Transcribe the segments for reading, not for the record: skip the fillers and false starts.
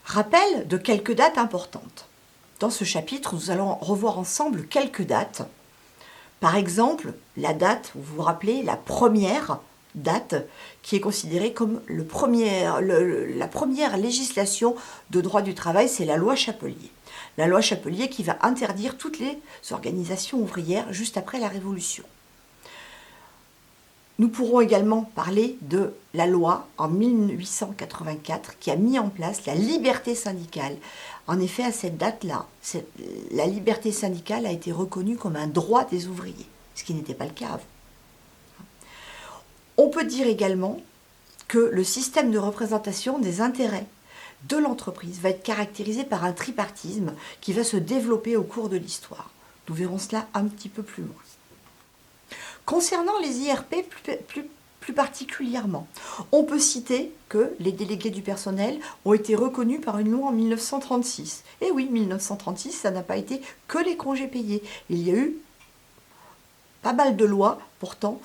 Rappel de quelques dates importantes. Dans ce chapitre, nous allons revoir ensemble quelques dates. Par exemple, la date, vous vous rappelez, la première date qui est considérée comme la première législation de droit du travail, c'est la loi Chapelier. La loi Chapelier qui va interdire toutes les organisations ouvrières juste après la Révolution. Nous pourrons également parler de la loi en 1884 qui a mis en place la liberté syndicale. En effet, à cette date-là, la liberté syndicale a été reconnue comme un droit des ouvriers, ce qui n'était pas le cas avant. On peut dire également que le système de représentation des intérêts de l'entreprise va être caractérisé par un tripartisme qui va se développer au cours de l'histoire. Nous verrons cela un petit peu plus loin. Concernant les IRP plus particulièrement, on peut citer que les délégués du personnel ont été reconnus par une loi en 1936. Et oui, 1936, ça n'a pas été que les congés payés. Il y a eu pas mal de lois pourtant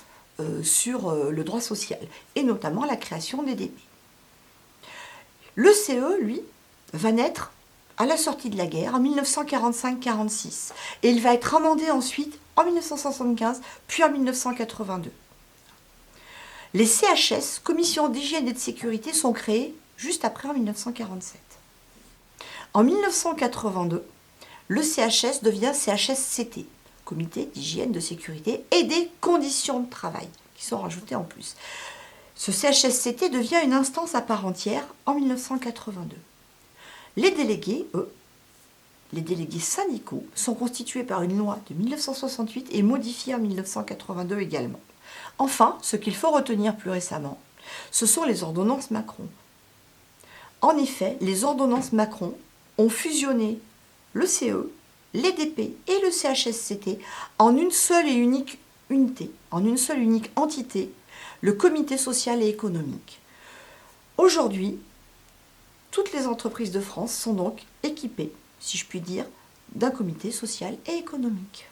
sur le droit social, et notamment la création des DP. Le CE, lui, va naître à la sortie de la guerre, en 1945-46, et il va être amendé ensuite en 1975, puis en 1982. Les CHS, Commissions d'hygiène et de sécurité, sont créées juste après en 1947. En 1982, le CHS devient CHSCT, Comité d'hygiène, de sécurité et des conditions de travail, qui sont rajoutées en plus. Ce CHSCT devient une instance à part entière en 1982. Les délégués, eux, les délégués syndicaux, sont constitués par une loi de 1968 et modifiée en 1982 également. Enfin, ce qu'il faut retenir plus récemment, ce sont les ordonnances Macron. En effet, les ordonnances Macron ont fusionné le CE, les DP et le CHSCT en une seule et unique unité, en une seule et unique entité, le comité social et économique. Aujourd'hui, toutes les entreprises de France sont donc équipées, si je puis dire, d'un comité social et économique.